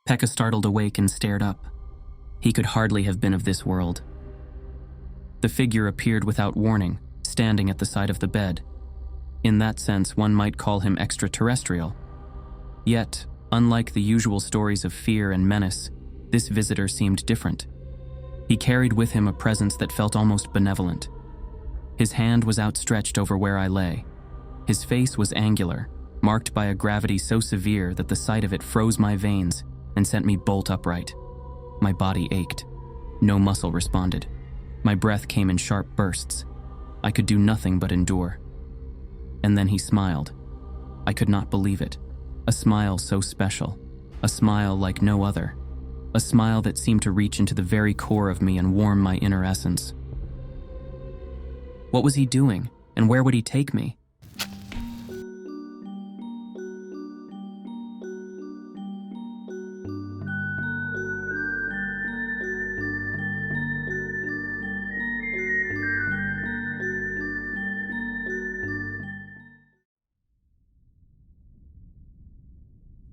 Pekka startled awake and stared up. He could hardly have been of this world. The figure appeared without warning, standing at the side of the bed. In that sense, one might call him extraterrestrial. Yet, unlike the usual stories of fear and menace, this visitor seemed different. He carried with him a presence that felt almost benevolent. His hand was outstretched over where I lay. His face was angular, marked by a gravity so severe that the sight of it froze my veins and sent me bolt upright. My body ached. No muscle responded. My breath came in sharp bursts. I could do nothing but endure. And then he smiled. I could not believe it. A smile so special. A smile like no other. A smile that seemed to reach into the very core of me and warm my inner essence. What was he doing, and where would he take me?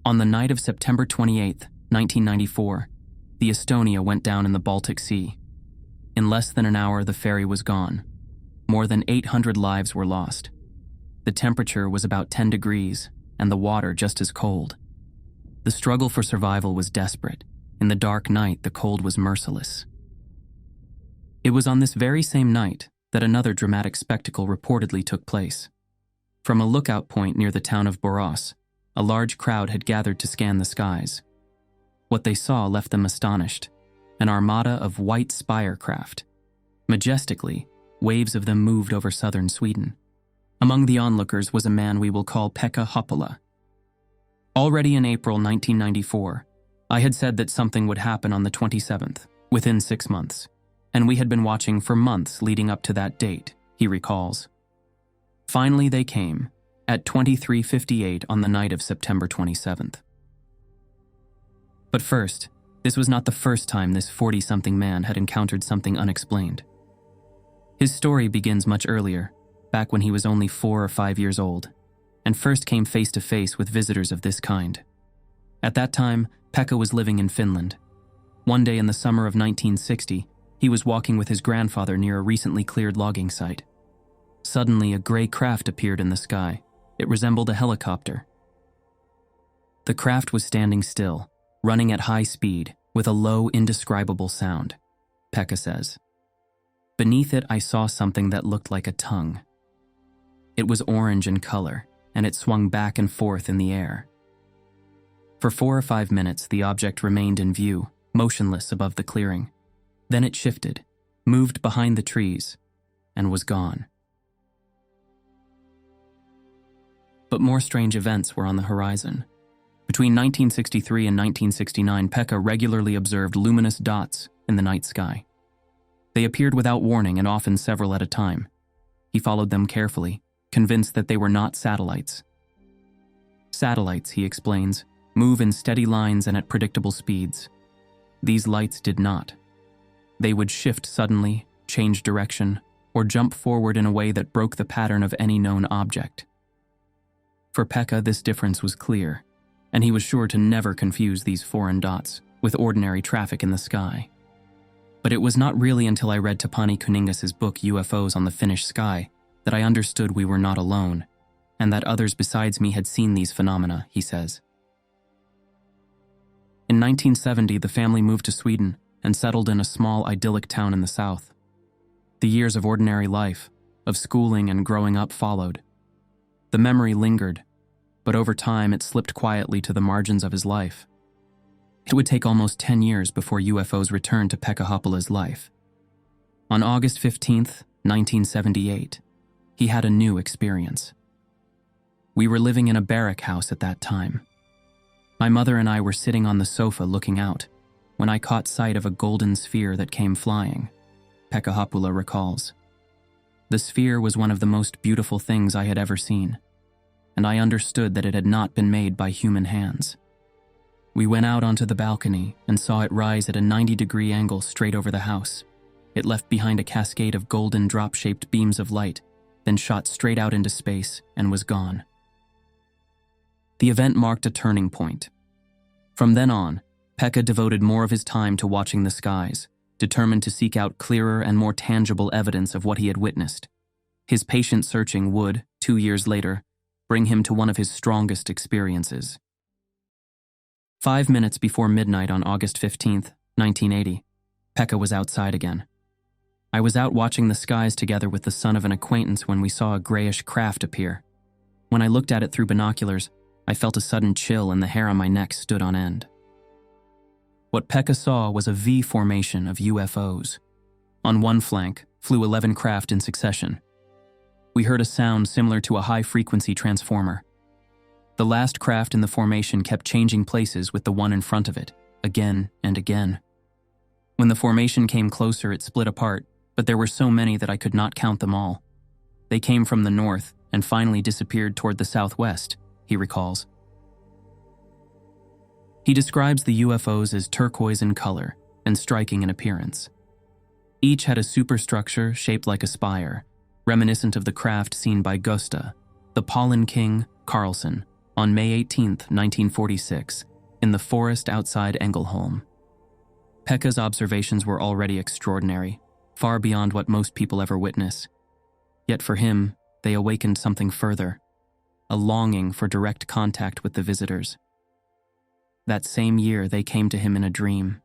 On the night of September 28, 1994, the Estonia went down in the Baltic Sea. In less than an hour, the ferry was gone. More than 800 lives were lost. The temperature was about 10 degrees, and the water just as cold. The struggle for survival was desperate. In the dark night, the cold was merciless. It was on this very same night that another dramatic spectacle reportedly took place. From a lookout point near the town of Borås, a large crowd had gathered to scan the skies. What they saw left them astonished. An armada of white spire craft. Majestically, waves of them moved over southern Sweden. Among the onlookers was a man we will call Pekka Hoppula. Already in April 1994, I had said that something would happen on the 27th, within 6 months, and we had been watching for months leading up to that date, he recalls. Finally they came, at 23:58 on the night of September 27th. But first, this was not the first time this 40-something man had encountered something unexplained. His story begins much earlier, back when he was only 4 or 5 years old, and first came face to face with visitors of this kind. At that time, Pekka was living in Finland. One day in the summer of 1960, he was walking with his grandfather near a recently cleared logging site. Suddenly, a gray craft appeared in the sky. It resembled a helicopter. The craft was standing still, running at high speed, with a low, indescribable sound, Pekka says. Beneath it, I saw something that looked like a tongue. It was orange in color, and it swung back and forth in the air. For 4 or 5 minutes, the object remained in view, motionless above the clearing. Then it shifted, moved behind the trees, and was gone. But more strange events were on the horizon. Between 1963 and 1969, Pekka regularly observed luminous dots in the night sky. They appeared without warning and often several at a time. He followed them carefully, convinced that they were not satellites. Satellites, he explains, move in steady lines and at predictable speeds. These lights did not. They would shift suddenly, change direction, or jump forward in a way that broke the pattern of any known object. For Pekka, this difference was clear, and he was sure to never confuse these foreign dots with ordinary traffic in the sky. But it was not really until I read Tapani Kuningas's book UFOs on the Finnish Sky that I understood we were not alone, and that others besides me had seen these phenomena, he says. In 1970, the family moved to Sweden and settled in a small idyllic town in the south. The years of ordinary life, of schooling and growing up followed. The memory lingered, but over time it slipped quietly to the margins of his life. It would take almost 10 years before UFOs returned to Pekka Hoppula's life. On August 15th, 1978, he had a new experience. We were living in a barrack house at that time. My mother and I were sitting on the sofa looking out when I caught sight of a golden sphere that came flying, Pekka Hoppula recalls. The sphere was one of the most beautiful things I had ever seen, and I understood that it had not been made by human hands. We went out onto the balcony and saw it rise at a 90-degree angle straight over the house. It left behind a cascade of golden drop-shaped beams of light, then shot straight out into space and was gone. The event marked a turning point. From then on, Pekka devoted more of his time to watching the skies, determined to seek out clearer and more tangible evidence of what he had witnessed. His patient searching would, 2 years later, bring him to one of his strongest experiences. 5 minutes before midnight on August 15th, 1980, Pekka was outside again. I was out watching the skies together with the son of an acquaintance when we saw a grayish craft appear. When I looked at it through binoculars, I felt a sudden chill and the hair on my neck stood on end. What Pekka saw was a V formation of UFOs. On one flank flew 11 craft in succession. We heard a sound similar to a high-frequency transformer. The last craft in the formation kept changing places with the one in front of it, again and again. When the formation came closer, it split apart, but there were so many that I could not count them all. They came from the north and finally disappeared toward the southwest, he recalls. He describes the UFOs as turquoise in color and striking in appearance. Each had a superstructure shaped like a spire, reminiscent of the craft seen by Gusta, the Pollen King, Carlson, on May 18, 1946, in the forest outside Ängelholm. Pekka's observations were already extraordinary, far beyond what most people ever witness. Yet for him, they awakened something further, a longing for direct contact with the visitors. That same year, they came to him in a dream.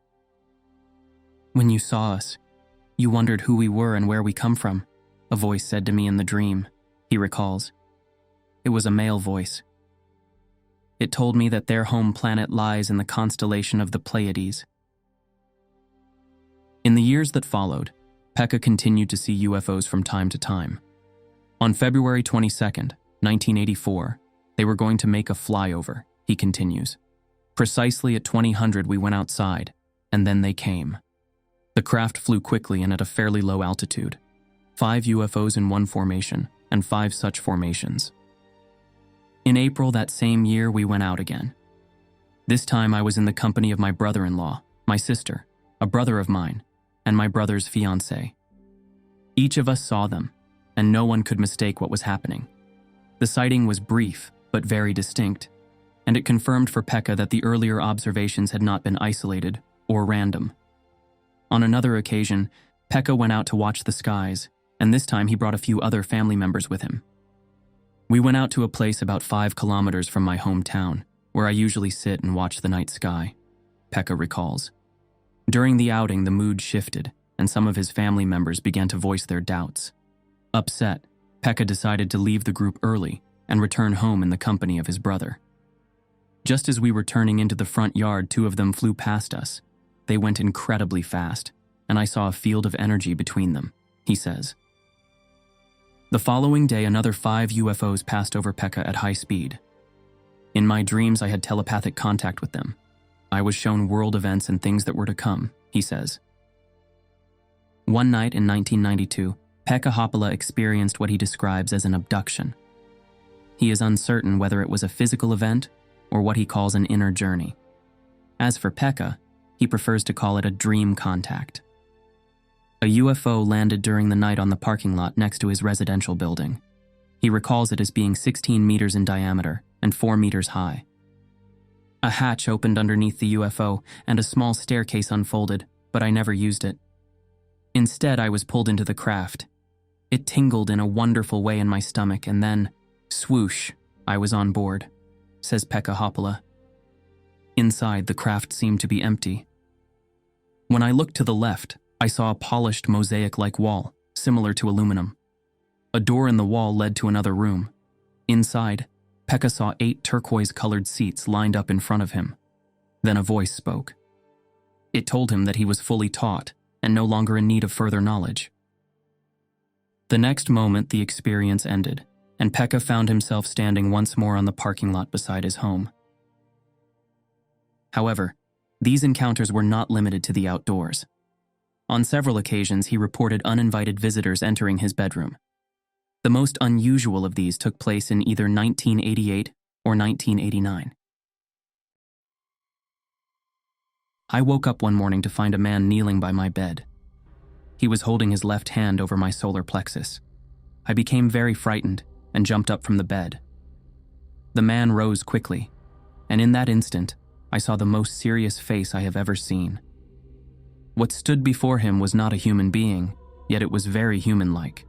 "When you saw us, you wondered who we were and where we come from," a voice said to me in the dream, he recalls. It was a male voice. It told me that their home planet lies in the constellation of the Pleiades. In the years that followed, Pekka continued to see UFOs from time to time. On February 22nd, 1984, they were going to make a flyover, he continues. Precisely at 2000 we went outside, and then they came. The craft flew quickly and at a fairly low altitude. 5 UFOs in one formation, and 5 such formations. In April that same year we went out again. This time I was in the company of my brother-in-law, my sister, a brother of mine, and my brother's fiancée. Each of us saw them, and no one could mistake what was happening. The sighting was brief, but very distinct, and it confirmed for Pekka that the earlier observations had not been isolated or random. On another occasion, Pekka went out to watch the skies, and this time he brought a few other family members with him. We went out to a place about 5 kilometers from my hometown, where I usually sit and watch the night sky, Pekka recalls. During the outing, the mood shifted, and some of his family members began to voice their doubts. Upset, Pekka decided to leave the group early and return home in the company of his brother. Just as we were turning into the front yard, 2 of them flew past us. They went incredibly fast, and I saw a field of energy between them, he says. The following day, another 5 UFOs passed over Pekka at high speed. In my dreams, I had telepathic contact with them. I was shown world events and things that were to come, he says. One night in 1992, Pekka Hoppula experienced what he describes as an abduction. He is uncertain whether it was a physical event or what he calls an inner journey. As for Pekka, he prefers to call it a dream contact. A UFO landed during the night on the parking lot next to his residential building. He recalls it as being 16 meters in diameter and 4 meters high. A hatch opened underneath the UFO and a small staircase unfolded, but I never used it. Instead, I was pulled into the craft. It tingled in a wonderful way in my stomach, and then, swoosh, I was on board, says Pekka Hoppula. Inside, the craft seemed to be empty. When I looked to the left, I saw a polished mosaic-like wall, similar to aluminum. A door in the wall led to another room. Inside, Pekka saw 8 turquoise-colored seats lined up in front of him. Then a voice spoke. It told him that he was fully taught and no longer in need of further knowledge. The next moment, the experience ended, and Pekka found himself standing once more on the parking lot beside his home. However, these encounters were not limited to the outdoors. On several occasions, he reported uninvited visitors entering his bedroom. The most unusual of these took place in either 1988 or 1989. I woke up one morning to find a man kneeling by my bed. He was holding his left hand over my solar plexus. I became very frightened and jumped up from the bed. The man rose quickly, and in that instant, I saw the most serious face I have ever seen. What stood before him was not a human being, yet it was very human-like.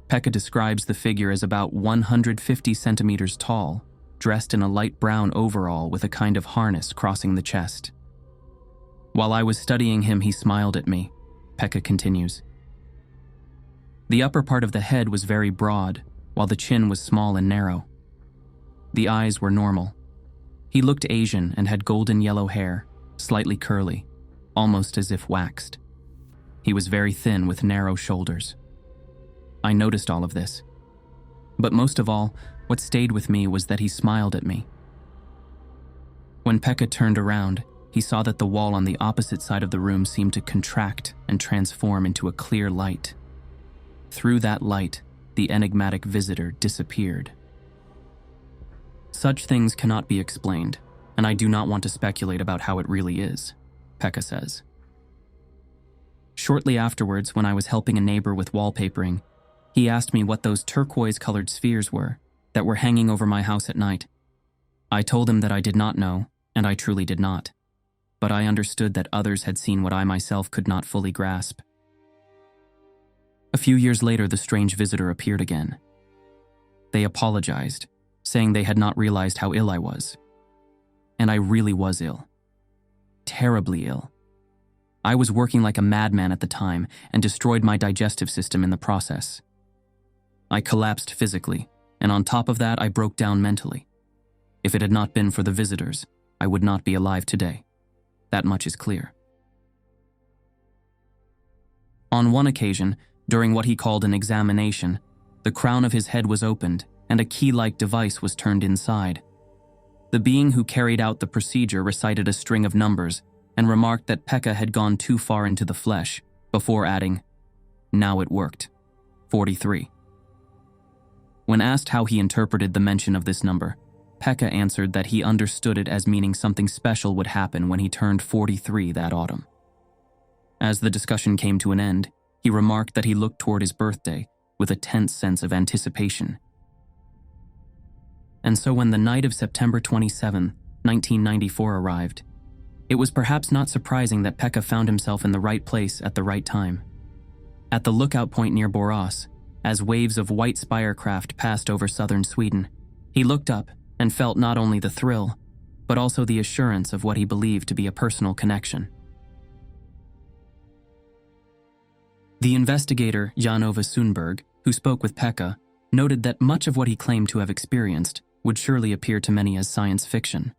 Pekka describes the figure as about 150 centimeters tall, dressed in a light brown overall with a kind of harness crossing the chest. While I was studying him, he smiled at me, Pekka continues. The upper part of the head was very broad, while the chin was small and narrow. The eyes were normal. He looked Asian and had golden yellow hair, slightly curly, almost as if waxed. He was very thin with narrow shoulders. I noticed all of this. But most of all, what stayed with me was that he smiled at me. When Pekka turned around, he saw that the wall on the opposite side of the room seemed to contract and transform into a clear light. Through that light, the enigmatic visitor disappeared. Such things cannot be explained, and I do not want to speculate about how it really is, Pekka says. Shortly afterwards, when I was helping a neighbor with wallpapering, he asked me what those turquoise-colored spheres were that were hanging over my house at night. I told him that I did not know, and I truly did not. But I understood that others had seen what I myself could not fully grasp. A few years later, the strange visitor appeared again. They apologized, saying they had not realized how ill I was. And I really was ill. Terribly ill. I was working like a madman at the time and destroyed my digestive system in the process. I collapsed physically, and on top of that, I broke down mentally. If it had not been for the visitors, I would not be alive today. That much is clear. On one occasion, during what he called an examination, the crown of his head was opened and a key-like device was turned inside. The being who carried out the procedure recited a string of numbers and remarked that Pekka had gone too far into the flesh, before adding, "Now it worked. 43. When asked how he interpreted the mention of this number, Pekka answered that he understood it as meaning something special would happen when he turned 43 that autumn. As the discussion came to an end, he remarked that he looked toward his birthday with a tense sense of anticipation. And so when the night of September 27, 1994 arrived, it was perhaps not surprising that Pekka found himself in the right place at the right time. At the lookout point near Borås, as waves of white spire craft passed over southern Sweden, he looked up and felt not only the thrill, but also the assurance of what he believed to be a personal connection. The investigator, Jan-Ove Sundberg, who spoke with Pekka, noted that much of what he claimed to have experienced would surely appear to many as science fiction.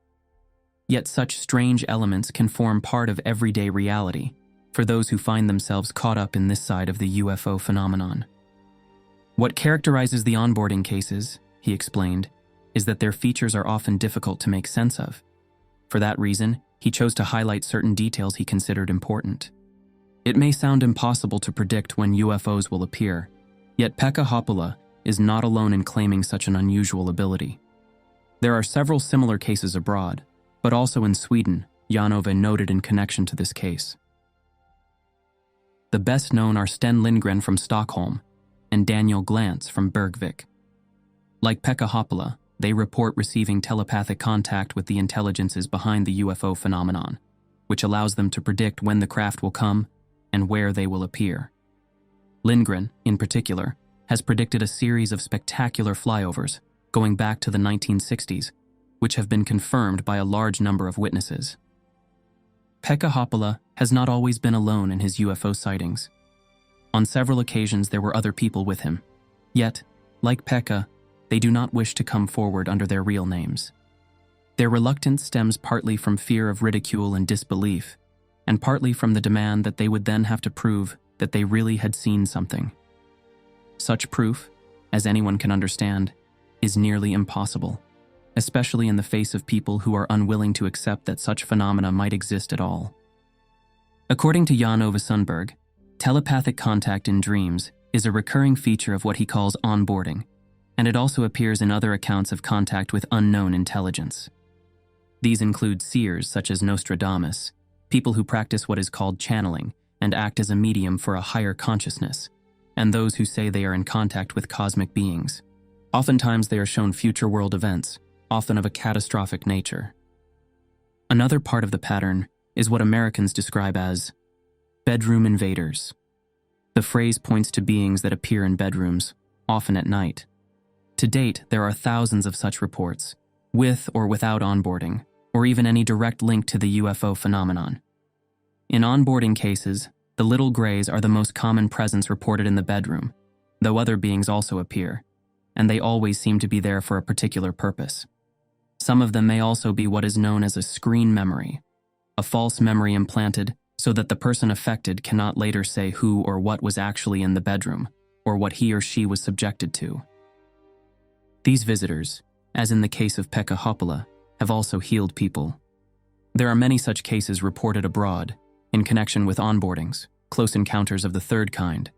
Yet such strange elements can form part of everyday reality for those who find themselves caught up in this side of the UFO phenomenon. What characterizes the onboarding cases, he explained, is that their features are often difficult to make sense of. For that reason, he chose to highlight certain details he considered important. It may sound impossible to predict when UFOs will appear, yet Pekka Hoppula is not alone in claiming such an unusual ability. There are several similar cases abroad, but also in Sweden, Jan-Ove noted in connection to this case. The best known are Sten Lindgren from Stockholm and Daniel Glantz from Bergvik. Like Pekka Hoppula, they report receiving telepathic contact with the intelligences behind the UFO phenomenon, which allows them to predict when the craft will come and where they will appear. Lindgren, in particular, has predicted a series of spectacular flyovers going back to the 1960s, which have been confirmed by a large number of witnesses. Pekka Hoppula has not always been alone in his UFO sightings. On several occasions there were other people with him. Yet, like Pekka, they do not wish to come forward under their real names. Their reluctance stems partly from fear of ridicule and disbelief, and partly from the demand that they would then have to prove that they really had seen something. Such proof, as anyone can understand, is nearly impossible, especially in the face of people who are unwilling to accept that such phenomena might exist at all. According to Jan-Ove Sundberg, telepathic contact in dreams is a recurring feature of what he calls onboarding, and it also appears in other accounts of contact with unknown intelligence. These include seers such as Nostradamus, people who practice what is called channeling and act as a medium for a higher consciousness, and those who say they are in contact with cosmic beings. Oftentimes they are shown future world events, often of a catastrophic nature. Another part of the pattern is what Americans describe as bedroom invaders. The phrase points to beings that appear in bedrooms, often at night. To date, there are thousands of such reports, with or without onboarding, or even any direct link to the UFO phenomenon. In onboarding cases, the little grays are the most common presence reported in the bedroom, though other beings also appear, and they always seem to be there for a particular purpose. Some of them may also be what is known as a screen memory, a false memory implanted so that the person affected cannot later say who or what was actually in the bedroom, or what he or she was subjected to. These visitors, as in the case of Pekka Hoppula, have also healed people. There are many such cases reported abroad, in connection with onboardings, close encounters of the third kind,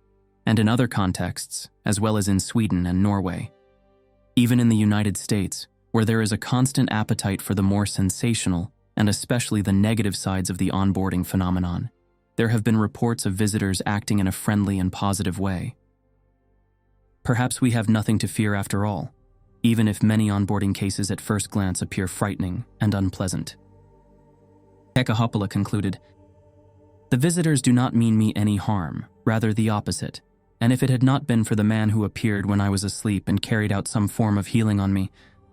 and in other contexts, as well as in Sweden and Norway. Even in the United States, where there is a constant appetite for the more sensational and especially the negative sides of the onboarding phenomenon, there have been reports of visitors acting in a friendly and positive way. Perhaps we have nothing to fear after all, even if many onboarding cases at first glance appear frightening and unpleasant. Pekka Hoppula concluded, "The visitors do not mean me any harm, rather the opposite, and if it had not been for the man who appeared when I was asleep and carried out some form of healing on me,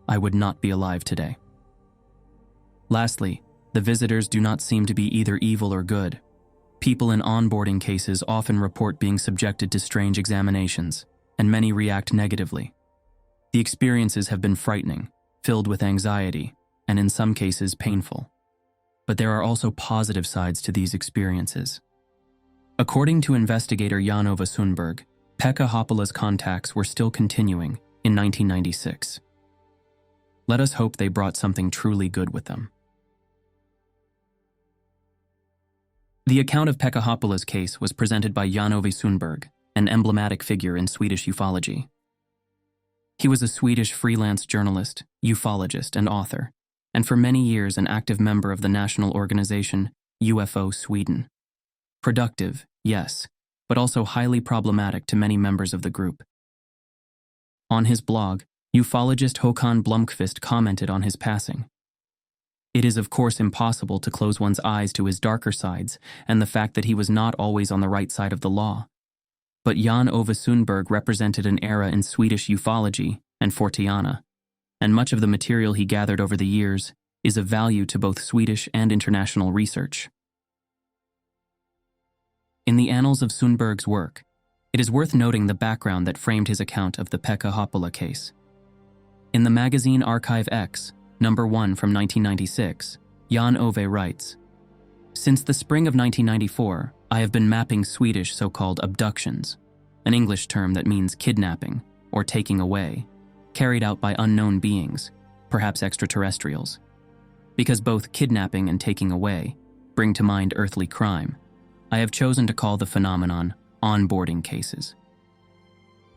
I would not be alive today." Lastly, the visitors do not seem to be either evil or good. People in onboarding cases often report being subjected to strange examinations, and many react negatively. The experiences have been frightening, filled with anxiety, and in some cases painful. But there are also positive sides to these experiences. According to investigator Jan-Ove Sundberg, Pekka Hoppula's contacts were still continuing in 1996. Let us hope they brought something truly good with them. The account of Pekka Hoppula's case was presented by Jan-Ove Sundberg, an emblematic figure in Swedish ufology. He was a Swedish freelance journalist, ufologist, and author, and for many years an active member of the national organization UFO Sweden. Productive, yes, but also highly problematic to many members of the group. On his blog, ufologist Håkan Blomqvist commented on his passing. It is of course impossible to close one's eyes to his darker sides and the fact that he was not always on the right side of the law. But Jan-Ove Sundberg represented an era in Swedish ufology and Forteana, and much of the material he gathered over the years is of value to both Swedish and international research. In the annals of Sundberg's work, it is worth noting the background that framed his account of the Pekka Hoppula case. In the magazine Archive X, number 1 from 1996, Jan-Ove writes, "Since the spring of 1994, I have been mapping Swedish so-called abductions, an English term that means kidnapping or taking away, carried out by unknown beings, perhaps extraterrestrials. Because both kidnapping and taking away bring to mind earthly crime, I have chosen to call the phenomenon onboarding cases.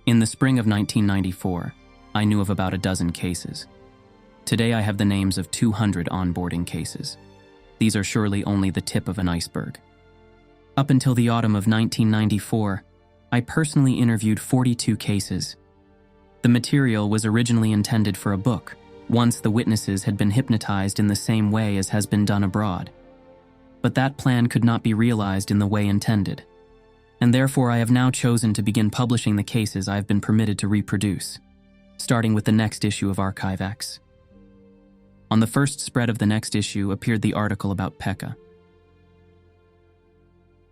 In the spring of 1994, I knew of about a dozen cases. Today I have the names of 200 onboarding cases. These are surely only the tip of an iceberg. Up until the autumn of 1994, I personally interviewed 42 cases. The material was originally intended for a book, once the witnesses had been hypnotized in the same way as has been done abroad. But that plan could not be realized in the way intended, and therefore I have now chosen to begin publishing the cases I have been permitted to reproduce, starting with the next issue of Archive X. On the first spread of the next issue appeared the article about Pekka.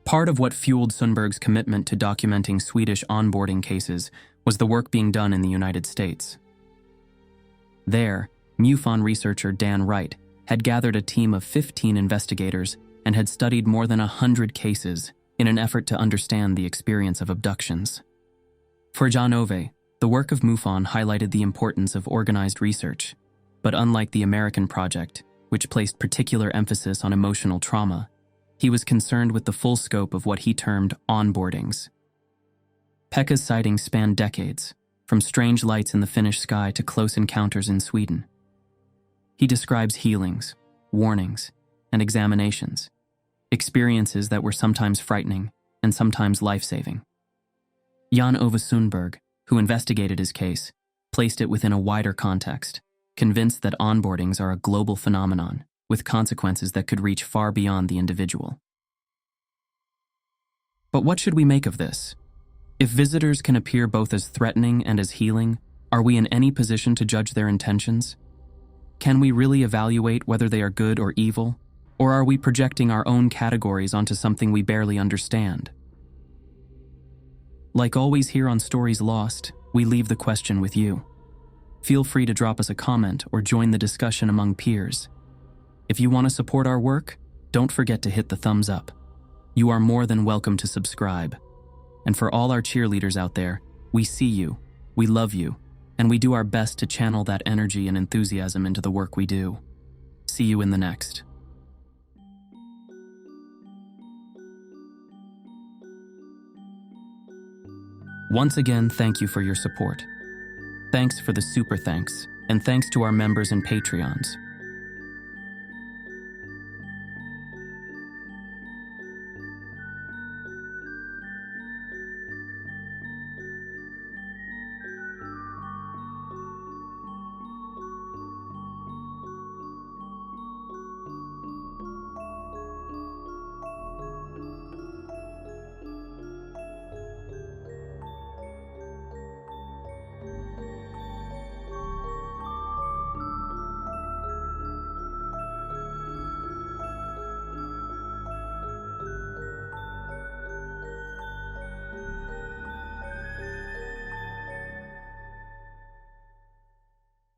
Part of what fueled Sundberg's commitment to documenting Swedish onboarding cases was the work being done in the United States. There, MUFON researcher Dan Wright had gathered a team of 15 investigators and had studied more than 100 cases in an effort to understand the experience of abductions. For Jan-Ove, the work of MUFON highlighted the importance of organized research, but unlike the American project, which placed particular emphasis on emotional trauma, he was concerned with the full scope of what he termed onboardings. Pekka's sightings spanned decades, from strange lights in the Finnish sky to close encounters in Sweden. He describes healings, warnings, and examinations, experiences that were sometimes frightening and sometimes life-saving. Jan-Ove Sundberg, who investigated his case, placed it within a wider context, convinced that onboardings are a global phenomenon with consequences that could reach far beyond the individual. But what should we make of this? If visitors can appear both as threatening and as healing, are we in any position to judge their intentions? Can we really evaluate whether they are good or evil, or are we projecting our own categories onto something we barely understand? Like always here on Stories Lost, we leave the question with you. Feel free to drop us a comment or join the discussion among peers. If you want to support our work, don't forget to hit the thumbs up. You are more than welcome to subscribe. And for all our cheerleaders out there, we see you, we love you, and we do our best to channel that energy and enthusiasm into the work we do. See you in the next. Once again, thank you for your support. Thanks for the super thanks, and thanks to our members and Patreons.